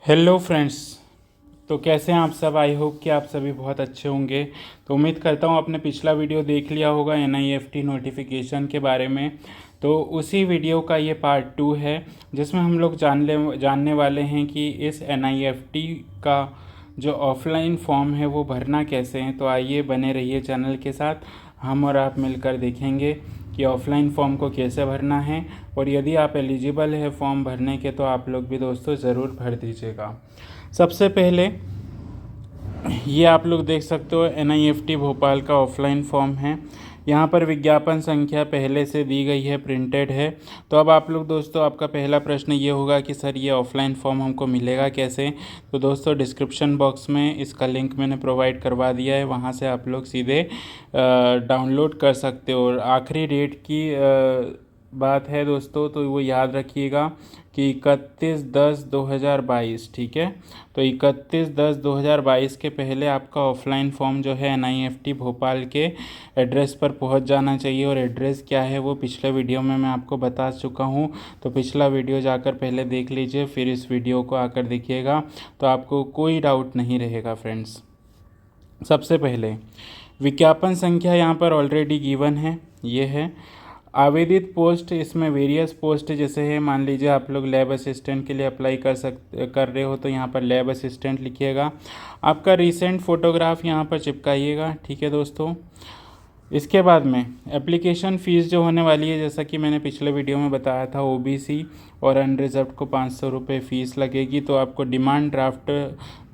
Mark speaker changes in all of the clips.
Speaker 1: Hello friends. तो कैसे हैं आप सब। आई होप कि आप सभी बहुत अच्छे होंगे। तो उम्मीद करता हूँ आपने पिछला वीडियो देख लिया होगा NIFT नोटिफिकेशन के बारे में। तो उसी वीडियो का ये पार्ट 2 है जिसमें हम लोग जानने वाले हैं कि इस NIFT का जो ऑफलाइन फॉर्म है वो भरना कैसे है। तो आइए बने रहिए चैनल के साथ, हम और आप मिलकर देखेंगे कि ऑफलाइन फॉर्म को कैसे भरना है। और यदि आप एलिजिबल है फॉर्म भरने के तो आप लोग भी दोस्तों ज़रूर भर दीजिएगा। सबसे पहले ये आप लोग देख सकते हो NIFT भोपाल का ऑफलाइन फॉर्म है। यहाँ पर विज्ञापन संख्या पहले से दी गई है, प्रिंटेड है। तो अब आप लोग दोस्तों, आपका पहला प्रश्न ये होगा कि सर ये ऑफलाइन फॉर्म हमको मिलेगा कैसे। तो दोस्तों डिस्क्रिप्शन बॉक्स में इसका लिंक मैंने प्रोवाइड करवा दिया है, वहाँ से आप लोग सीधे डाउनलोड कर सकते हो। और आखिरी डेट की बात है दोस्तों, तो वो याद रखिएगा कि 31/10/2022, ठीक है। तो 31/10/2022 के पहले आपका ऑफलाइन फॉर्म जो है NIFT भोपाल के एड्रेस पर पहुंच जाना चाहिए। और एड्रेस क्या है वो पिछले वीडियो में मैं आपको बता चुका हूं, तो पिछला वीडियो जाकर पहले देख लीजिए, फिर इस वीडियो को आकर देखिएगा तो आपको कोई डाउट नहीं रहेगा फ्रेंड्स। सबसे पहले विज्ञापन संख्या यहाँ पर ऑलरेडी गिवन है, ये है। आवेदित पोस्ट, इसमें वेरियस पोस्ट जैसे है, मान लीजिए आप लोग लैब असिस्टेंट के लिए अप्लाई कर रहे हो तो यहाँ पर लैब असिस्टेंट लिखिएगा। आपका रिसेंट फ़ोटोग्राफ यहाँ पर चिपकाइएगा, ठीक है दोस्तों। इसके बाद में एप्लीकेशन फ़ीस जो होने वाली है, जैसा कि मैंने पिछले वीडियो में बताया था, OBC और अनरिजर्व्ड को 500 रुपये फ़ीस लगेगी। तो आपको डिमांड ड्राफ्ट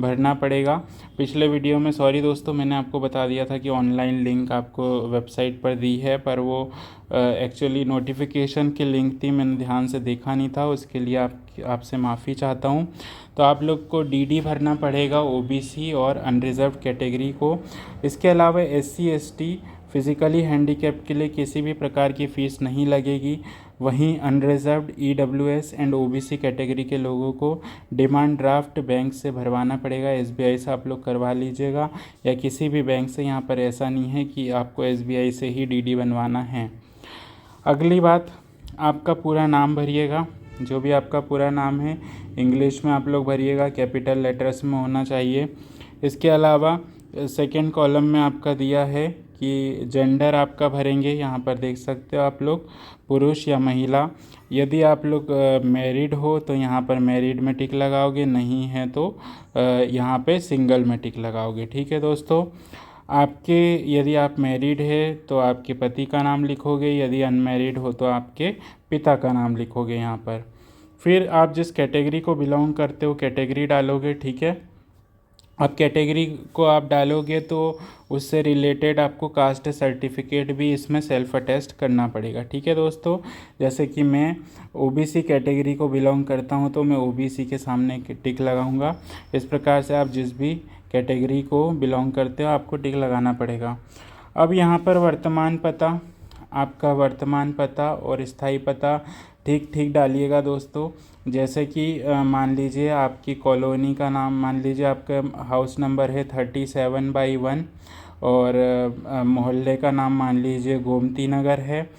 Speaker 1: भरना पड़ेगा। पिछले वीडियो में, सॉरी दोस्तों, मैंने आपको बता दिया था कि ऑनलाइन लिंक आपको वेबसाइट पर दी है, पर वो एक्चुअली नोटिफिकेशन की लिंक थी, मैंने ध्यान से देखा नहीं था, उसके लिए आपसे माफ़ी चाहता हूँ। तो आप लोग को DD भरना पड़ेगा OBC और अनरिजर्व्ड कैटेगरी को। इसके अलावा SC ST फिज़िकली हैंडीकैप के लिए किसी भी प्रकार की फ़ीस नहीं लगेगी। वहीं unreserved EWS and OBC category के लोगों को डिमांड ड्राफ्ट बैंक से भरवाना पड़ेगा। SBI से आप लोग करवा लीजिएगा, या किसी भी बैंक से। यहाँ पर ऐसा नहीं है कि आपको SBI से ही DD बनवाना है। अगली बात, आपका पूरा नाम भरिएगा। जो भी आपका पूरा नाम है इंग्लिश में आप लोग भरिएगा, कैपिटल लेटर्स में होना चाहिए। इसके अलावा सेकंड कॉलम में आपका दिया है कि जेंडर आपका भरेंगे, यहाँ पर देख सकते हो आप लोग, पुरुष या महिला। यदि आप लोग मैरिड हो तो यहाँ पर मैरिड में टिक लगाओगे, नहीं है तो यहाँ पे सिंगल में टिक लगाओगे, ठीक है दोस्तों। आपके यदि आप मैरिड है तो आपके पति का नाम लिखोगे, यदि अनमैरिड हो तो आपके पिता का नाम लिखोगे यहाँ पर। फिर आप जिस कैटेगरी को बिलोंग करते हो कैटेगरी डालोगे, ठीक है। अब कैटेगरी को आप डालोगे तो उससे रिलेटेड आपको कास्ट सर्टिफिकेट भी इसमें सेल्फ अटेस्ट करना पड़ेगा, ठीक है दोस्तों। जैसे कि मैं OBC कैटेगरी को बिलोंग करता हूं तो मैं OBC के सामने टिक लगाऊंगा। इस प्रकार से आप जिस भी कैटेगरी को बिलोंग करते हो आपको टिक लगाना पड़ेगा। अब यहाँ पर वर्तमान पता, आपका वर्तमान पता और स्थायी पता ठीक ठीक डालिएगा दोस्तों। जैसे कि मान लीजिए आपकी कॉलोनी का नाम, मान लीजिए आपका हाउस नंबर है 37/1 और मोहल्ले का नाम मान लीजिए गोमती नगर है।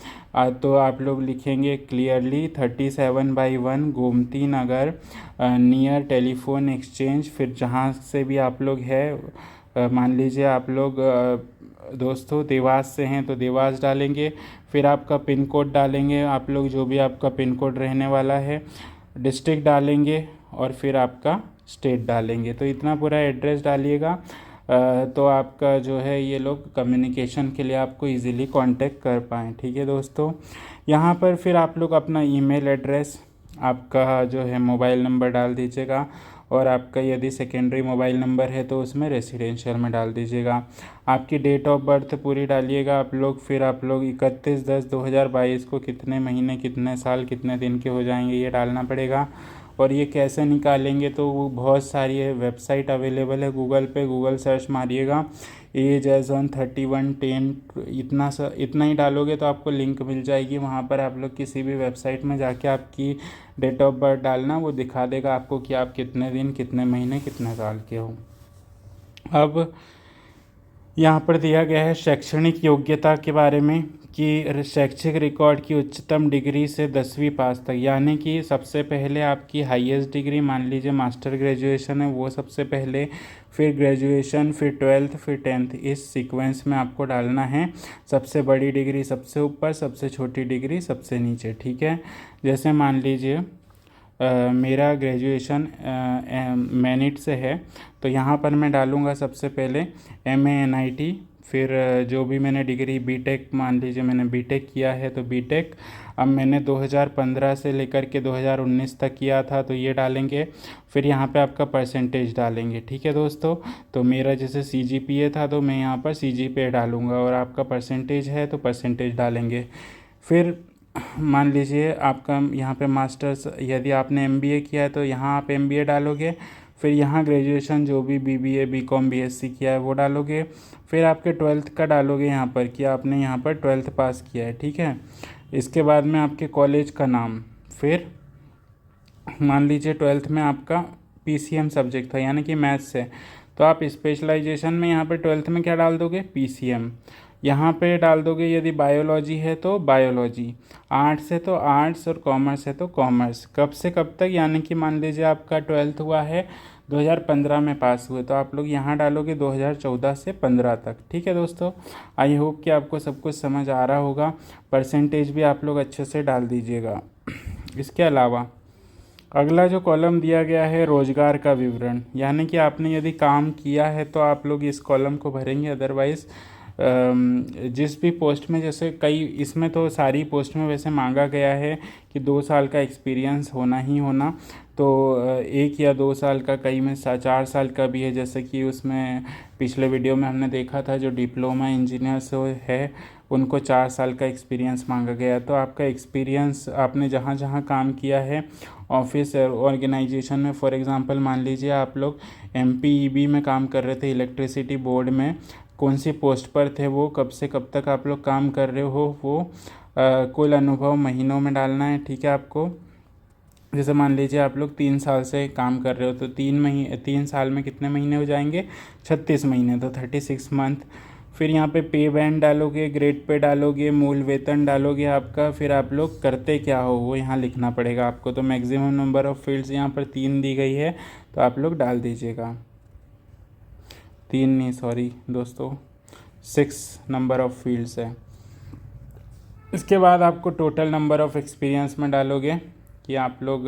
Speaker 1: तो आप लोग लिखेंगे clearly 37/1 Gomti Nagar near telephone exchange. फिर जहाँ से भी आप लोग है, मान लीजिए आप लोग दोस्तों देवास से हैं तो देवास डालेंगे। फिर आपका पिन कोड डालेंगे, आप लोग जो भी आपका पिन कोड रहने वाला है, डिस्ट्रिक्ट डालेंगे और फिर आपका स्टेट डालेंगे। तो इतना पूरा एड्रेस डालिएगा, तो आपका जो है ये लोग कम्युनिकेशन के लिए आपको इजीली कांटेक्ट कर पाएँ, ठीक है दोस्तों। यहाँ पर फिर आप लोग अपना ईमेल एड्रेस, आपका जो है मोबाइल नंबर डाल दीजिएगा, और आपका यदि सेकेंडरी मोबाइल नंबर है तो उसमें रेसिडेंशियल में डाल दीजिएगा। आपकी डेट ऑफ बर्थ पूरी डालिएगा आप लोग। फिर आप लोग 31/10/2022 को कितने महीने, कितने साल, कितने दिन के हो जाएंगे ये डालना पड़ेगा। और ये कैसे निकालेंगे, तो वो बहुत सारी वेबसाइट अवेलेबल है गूगल पे, गूगल सर्च मारिएगा एज एज ऑन 31/10, इतना ही डालोगे तो आपको लिंक मिल जाएगी। वहाँ पर आप लोग किसी भी वेबसाइट में जाके आपकी डेट ऑफ बर्थ डालना, वो दिखा देगा आपको कि आप कितने दिन, कितने महीने, कितने साल के हो। अब यहाँ पर दिया गया है शैक्षणिक योग्यता के बारे में कि शैक्षिक रिकॉर्ड की उच्चतम डिग्री से 10वीं पास तक, यानी कि सबसे पहले आपकी हाईएस्ट डिग्री मान लीजिए मास्टर ग्रेजुएशन है वो सबसे पहले, फिर ग्रेजुएशन, फिर ट्वेल्थ, फिर टेंथ, इस सीक्वेंस में आपको डालना है। सबसे बड़ी डिग्री सबसे ऊपर, सबसे छोटी डिग्री सबसे नीचे, ठीक है। जैसे मान लीजिए मेरा ग्रेजुएशन मैनिट से है, तो यहाँ पर मैं डालूँगा सबसे पहले MA NIT, फिर जो भी मैंने डिग्री बीटेक, मान लीजिए मैंने बीटेक किया है तो बीटेक, अब मैंने 2015 से लेकर के 2019 तक किया था तो ये डालेंगे। फिर यहाँ पे आपका परसेंटेज डालेंगे, ठीक है दोस्तों। तो मेरा जैसे CGPA था तो मैं यहाँ पर CGPA डालूँगा, और आपका परसेंटेज है तो परसेंटेज डालेंगे। फिर मान लीजिए आपका यहाँ पे मास्टर्स, यदि आपने MBA किया है तो यहाँ आप MBA डालोगे। फिर यहाँ ग्रेजुएशन जो भी BBA BCom BSc किया है वो डालोगे। फिर आपके ट्वेल्थ का डालोगे यहाँ पर कि आपने यहाँ पर ट्वेल्थ पास किया है, ठीक है। इसके बाद में आपके कॉलेज का नाम, फिर मान लीजिए ट्वेल्थ में आपका PCM सब्जेक्ट था यानी कि मैथ्स है, तो आप स्पेशलाइजेशन में यहाँ पर ट्वेल्थ में क्या डाल दोगे, PCM। यहाँ पे डाल दोगे यदि बायोलॉजी है तो बायोलॉजी, आर्ट्स है तो आर्ट्स, और कॉमर्स है तो कॉमर्स। कब से कब तक, यानी कि मान लीजिए आपका ट्वेल्थ हुआ है 2015 में पास हुए, तो आप लोग यहाँ डालोगे 2014 से 15 तक, ठीक है दोस्तों। आई होप कि आपको सब कुछ समझ आ रहा होगा। परसेंटेज भी आप लोग अच्छे से डाल दीजिएगा। इसके अलावा अगला जो कॉलम दिया गया है रोजगार का विवरण, यानी कि आपने यदि काम किया है तो आप लोग इस कॉलम को भरेंगे, अदरवाइज़ जिस भी पोस्ट में, जैसे कई, इसमें तो सारी पोस्ट में वैसे मांगा गया है कि 2 साल का एक्सपीरियंस होना ही होना, तो 1 या 2 साल का, कई में 4 साल का भी है। जैसे कि उसमें पिछले वीडियो में हमने देखा था जो डिप्लोमा इंजीनियर्स है उनको 4 साल का एक्सपीरियंस मांगा गया। तो आपका एक्सपीरियंस आपने जहाँ जहाँ काम किया है ऑफिस ऑर्गेनाइजेशन में, फॉर एग्ज़ाम्पल मान लीजिए आप लोग MPEB में काम कर रहे थे, इलेक्ट्रिसिटी बोर्ड में, कौन सी पोस्ट पर थे वो, कब से कब तक आप लोग काम कर रहे हो वो, कुल अनुभव महीनों में डालना है, ठीक है आपको। जैसे मान लीजिए आप लोग 3 साल से काम कर रहे हो तो 3 साल में कितने महीने हो जाएंगे, 36 महीने, तो 36 मंथ। फिर यहाँ पे पे बैंड डालोगे, ग्रेड पे डालोगे, मूल वेतन डालोगे आपका, फिर आप लोग करते क्या हो वो यहाँ लिखना पड़ेगा आपको। तो मैक्सिमम नंबर ऑफ़ फील्ड्स यहाँ पर 3 दी गई है, तो आप लोग डाल दीजिएगा। 3 नहीं, सॉरी दोस्तों, 6 नंबर ऑफ़ फील्ड्स है। इसके बाद आपको टोटल नंबर ऑफ़ एक्सपीरियंस में डालोगे कि आप लोग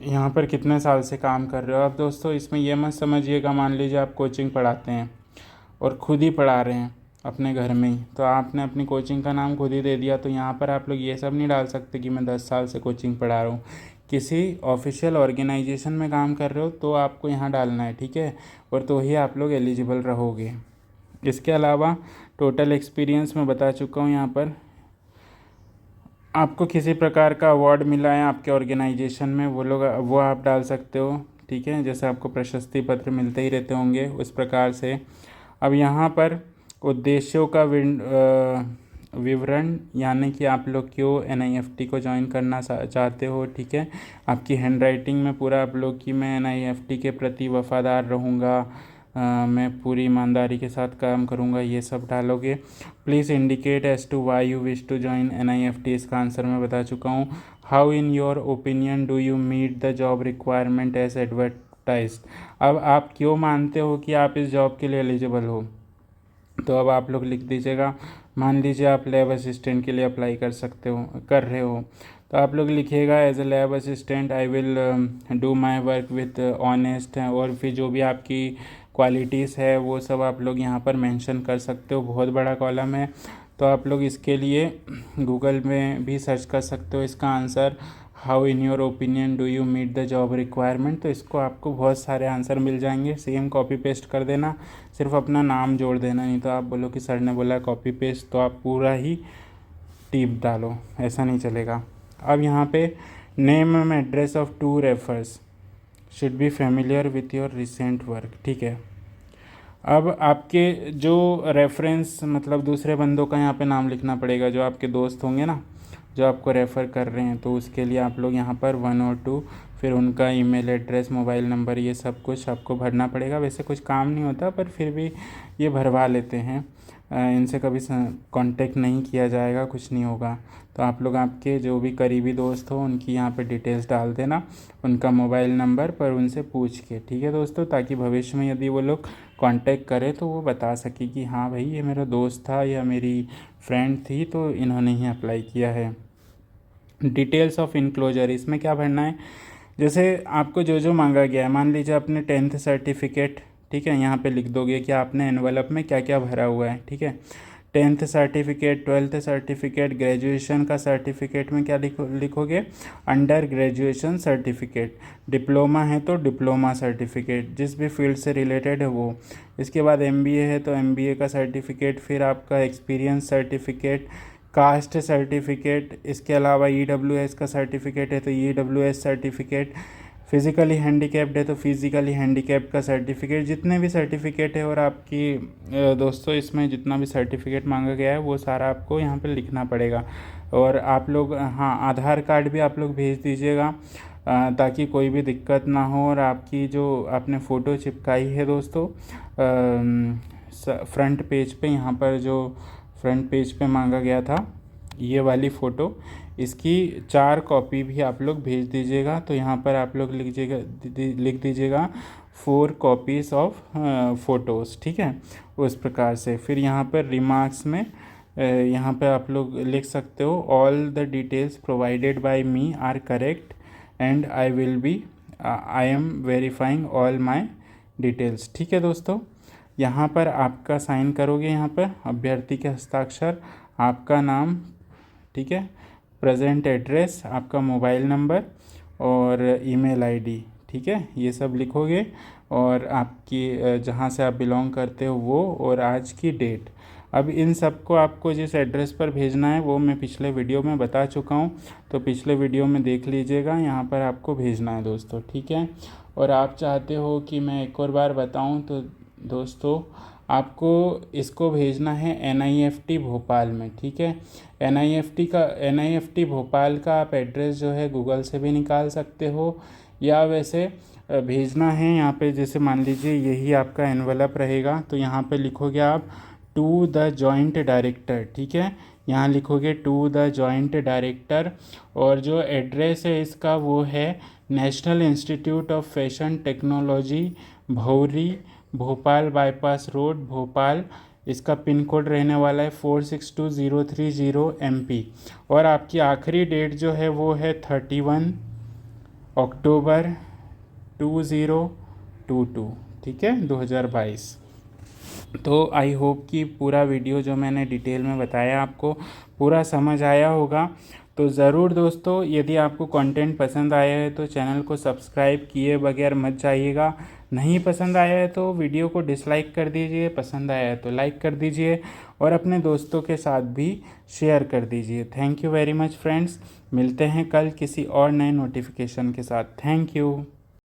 Speaker 1: यहाँ पर कितने साल से काम कर रहे हो। अब दोस्तों इसमें यह मत समझिएगा, मान लीजिए आप कोचिंग पढ़ाते हैं और खुद ही पढ़ा रहे हैं अपने घर में ही, तो आपने अपनी कोचिंग का नाम खुद ही दे दिया, तो यहाँ पर आप लोग ये सब नहीं डाल सकते कि मैं 10 साल से कोचिंग पढ़ा रहा हूँ। किसी ऑफिशियल ऑर्गेनाइजेशन में काम कर रहे हो तो आपको यहाँ डालना है, ठीक है, और तो ही आप लोग एलिजिबल रहोगे। इसके अलावा टोटल एक्सपीरियंस मैं बता चुका हूँ। यहाँ पर आपको किसी प्रकार का अवार्ड मिला है आपके ऑर्गेनाइजेशन में, वो आप डाल सकते हो, ठीक है, जैसे आपको प्रशस्ति पत्र मिलते ही रहते होंगे उस प्रकार से। अब यहाँ पर उद्देश्यों का विवरण, यानी कि आप लोग क्यों NIFT को ज्वाइन करना चाहते हो, ठीक है। आपकी हैंडराइटिंग में पूरा आप लोग कि मैं NIFT के प्रति वफादार रहूँगा, मैं पूरी ईमानदारी के साथ काम करूँगा, ये सब डालोगे। Please indicate as to why you wish to join NIFT, इसका आंसर मैं बता चुका हूँ। How in your opinion do you meet the job requirement as advertised. अब आप क्यों मानते हो कि आप इस जॉब के लिए एलिजिबल हो, तो अब आप लोग लिख दीजिएगा। मान लीजिए आप लैब असिस्टेंट के लिए अप्लाई कर रहे हो, तो आप लोग लिखिएगा as a lab assistant I will do my work with honest, और फिर जो भी आपकी क्वालिटीज़ है वो सब आप लोग यहाँ पर मेंशन कर सकते हो। बहुत बड़ा कॉलम है, तो आप लोग इसके लिए गूगल में भी सर्च कर सकते हो इसका answer, how in your opinion do you meet the job requirement, तो इसको आपको बहुत सारे आंसर मिल जाएंगे। सेम कॉपी पेस्ट कर देना, सिर्फ अपना नाम जोड़ देना, नहीं तो आप बोलो कि सर ने बोला कॉपी पेस्ट, तो आप पूरा ही टिप डालो, ऐसा नहीं चलेगा। अब यहाँ पे name and address of 2 refers should be familiar with your recent work, ठीक है। अब आपके जो रेफरेंस, मतलब दूसरे बंदों का यहाँ पे नाम लिखना पड़ेगा, जो आपके दोस्त होंगे ना जो आपको रेफ़र कर रहे हैं, तो उसके लिए आप लोग यहाँ पर 1 और 2, फिर उनका ईमेल एड्रेस, मोबाइल नंबर, ये सब कुछ आपको भरना पड़ेगा। वैसे कुछ काम नहीं होता पर फिर भी ये भरवा लेते हैं। इनसे कभी कांटेक्ट नहीं किया जाएगा, कुछ नहीं होगा। तो आप लोग आपके जो भी करीबी दोस्त हो उनकी यहाँ पे डिटेल्स डाल देना, उनका मोबाइल नंबर पर उनसे पूछ के, ठीक है दोस्तों, ताकि भविष्य में यदि वो लोग कांटेक्ट करें तो वो बता सके कि हाँ भाई ये मेरा दोस्त था या मेरी फ्रेंड थी तो इन्होंने ही अप्लाई किया है। डिटेल्स ऑफ इनक्लोजर, इसमें क्या भरना है, जैसे आपको जो जो मांगा गया है, मान लीजिए अपने 10th सर्टिफिकेट, ठीक है, यहाँ पे लिख दोगे कि आपने एनवलप में क्या क्या भरा हुआ है, ठीक है। 10th certificate, 12th certificate, graduation का सर्टिफिकेट में क्या लिखोगे, अंडर ग्रेजुएशन सर्टिफिकेट, डिप्लोमा है तो डिप्लोमा सर्टिफिकेट, जिस भी फील्ड से रिलेटेड है वो। इसके बाद एमबीए है तो एमबीए का सर्टिफिकेट, फिर आपका एक्सपीरियंस सर्टिफिकेट, कास्ट सर्टिफिकेट, इसके अलावा ईडब्ल्यूएस का सर्टिफिकेट है तो ईडब्ल्यूएस सर्टिफिकेट, फिज़िकली हैंडीकैप्ड है तो फिज़िकली हैंडीकैप्ड का सर्टिफिकेट, जितने भी सर्टिफिकेट है। और आपकी दोस्तों इसमें जितना भी सर्टिफिकेट मांगा गया है वो सारा आपको यहाँ पे लिखना पड़ेगा। और आप लोग हाँ आधार कार्ड भी आप लोग भेज दीजिएगा ताकि कोई भी दिक्कत ना हो। और आपकी जो आपने फ़ोटो चिपकाई है दोस्तों फ्रंट पेज पे, यहाँ पर जो फ्रंट पेज पे मांगा गया था ये वाली फ़ोटो, इसकी 4 कॉपी भी आप लोग भेज दीजिएगा। तो यहाँ पर आप लोग लिख दीजिएगा 4 कॉपीज़ ऑफ फ़ोटोज़, ठीक है, उस प्रकार से। फिर यहाँ पर रिमार्क्स में यहाँ पे आप लोग लिख सकते हो, all the details provided by me are correct and I am verifying all my details, ठीक है दोस्तों। यहाँ पर आपका साइन करोगे, यहाँ पर अभ्यर्थी के हस्ताक्षर, आपका नाम, ठीक है, प्रेजेंट एड्रेस, आपका मोबाइल नंबर और ईमेल आईडी, ठीक है, ये सब लिखोगे। और आपकी जहाँ से आप बिलोंग करते हो वो, और आज की डेट। अब इन सब को आपको जिस एड्रेस पर भेजना है वो मैं पिछले वीडियो में बता चुका हूँ, तो पिछले वीडियो में देख लीजिएगा, यहाँ पर आपको भेजना है दोस्तों, ठीक है। और आप चाहते हो कि मैं एक और बार बताऊँ तो दोस्तों आपको इसको भेजना है NIFT भोपाल में, ठीक है। NIFT भोपाल का आप एड्रेस जो है गूगल से भी निकाल सकते हो, या वैसे भेजना है यहाँ पे, जैसे मान लीजिए यही आपका एनवलप रहेगा तो यहाँ पे लिखोगे आप टू द जॉइंट डायरेक्टर, ठीक है, यहाँ लिखोगे टू द जॉइंट डायरेक्टर। और जो एड्रेस है इसका वो है national institute of fashion technology, भौरी, भोपाल बाईपास रोड, भोपाल। इसका पिन कोड रहने वाला है 462030 MP। और आपकी आखिरी डेट जो है वो है 31 अक्टूबर 2022, ठीक है, 2022। तो आई होप कि पूरा वीडियो जो मैंने डिटेल में बताया आपको पूरा समझ आया होगा। तो ज़रूर दोस्तों, यदि आपको कंटेंट पसंद आया है तो चैनल को सब्सक्राइब किए बगैर मत जाइएगा। नहीं पसंद आया है तो वीडियो को डिसलाइक कर दीजिए, पसंद आया है तो लाइक कर दीजिए और अपने दोस्तों के साथ भी शेयर कर दीजिए। Thank you very much friends, मिलते हैं कल किसी और नए नोटिफिकेशन के साथ। Thank you.